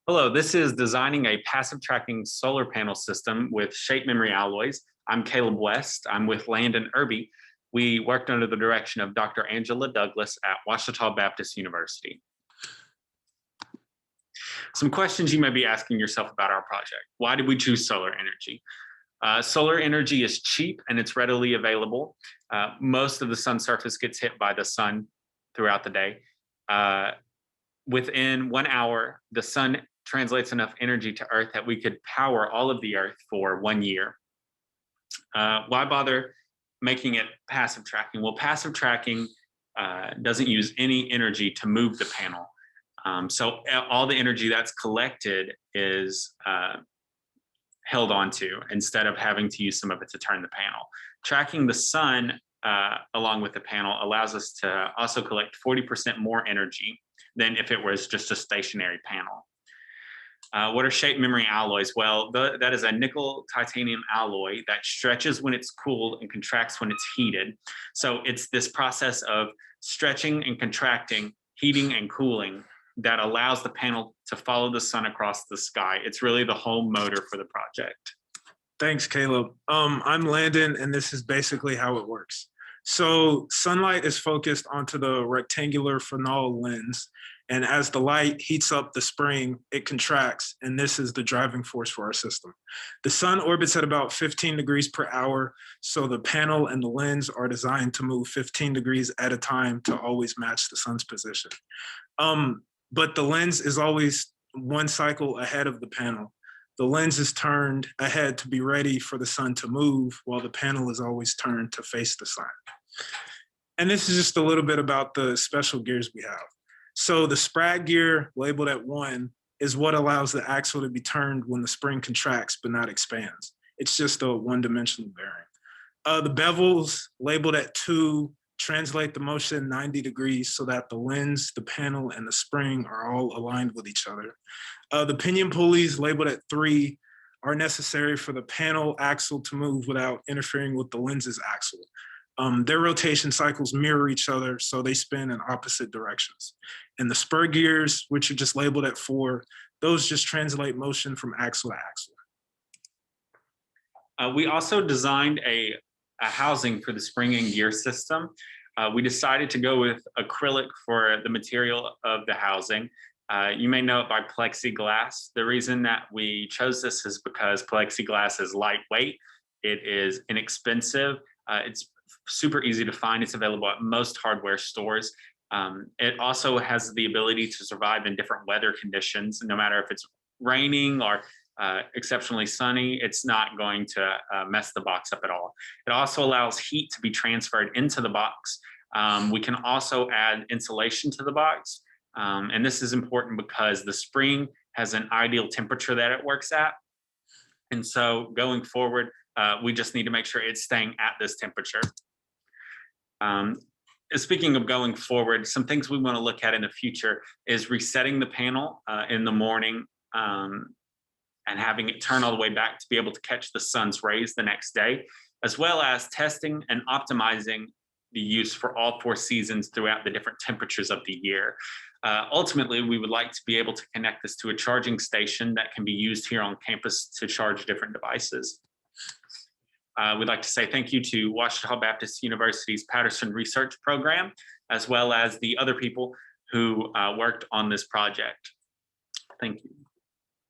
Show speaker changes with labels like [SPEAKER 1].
[SPEAKER 1] Hello, this is designing a passive tracking solar panel system with shape memory alloys. I'm Caleb West. I'm with Landon Irby. We worked under the direction of Dr. Angela Douglas at Ouachita Baptist University. Some questions you may be asking yourself about our project. Why did we choose solar energy? Solar energy is cheap and it's readily available. Most of the sun's surface gets hit by the sun throughout the day. Within 1 hour, the sun translates enough energy to Earth that we could power all of the Earth for 1 year. Why bother making it passive tracking? Well, passive tracking doesn't use any energy to move the panel. So all the energy that's collected is held onto instead of having to use some of it to turn the panel. Tracking the sun along with the panel allows us to also collect 40% more energy than if it was just a stationary panel. What are shape memory alloys? Well, that is a nickel titanium alloy that stretches when it's cooled and contracts when it's heated. So it's this process of stretching and contracting, heating and cooling that allows the panel to follow the sun across the sky. It's really the whole motor for the project.
[SPEAKER 2] Thanks, Caleb. I'm Landon, and this is basically how it works. So sunlight is focused onto the rectangular Fresnel lens, and as the light heats up the spring, it contracts, and this is the driving force for our system. The sun orbits at about 15 degrees per hour, so the panel and the lens are designed to move 15 degrees at a time to always match the sun's position. But the lens is always one cycle ahead of the panel. The lens is turned ahead to be ready for the sun to move, while the panel is always turned to face the sun. And this is just a little bit about the special gears we have. So the sprag gear, labeled at 1, is what allows the axle to be turned when the spring contracts but not expands. It's just a one-dimensional bearing. The bevels, labeled at 2, translate the motion 90 degrees so that the lens, the panel, and the spring are all aligned with each other. The pinion pulleys, labeled at 3, are necessary for the panel axle to move without interfering with the lens's axle. Their rotation cycles mirror each other, so they spin in opposite directions. And the spur gears, which are just labeled at 4, those just translate motion from axle to axle.
[SPEAKER 1] We also designed a housing for the spring and gear system. We decided to go with acrylic for the material of the housing. You may know it by plexiglass. The reason that we chose this is because plexiglass is lightweight, it is inexpensive, it's super easy to find, it's available at most hardware stores. It also has the ability to survive in different weather conditions, no matter if it's raining or exceptionally sunny, it's not going to mess the box up at all. It also allows heat to be transferred into the box. We can also add insulation to the box. And this is important because the spring has an ideal temperature that it works at. And so going forward, we just need to make sure it's staying at this temperature. Speaking of going forward, some things we want to look at in the future is resetting the panel in the morning and having it turn all the way back to be able to catch the sun's rays the next day, as well as testing and optimizing the use for all 4 seasons throughout the different temperatures of the year. Ultimately, we would like to be able to connect this to a charging station that can be used here on campus to charge different devices. We'd like to say thank you to Ouachita Baptist University's Patterson Research Program, as well as the other people who worked on this project. Thank you.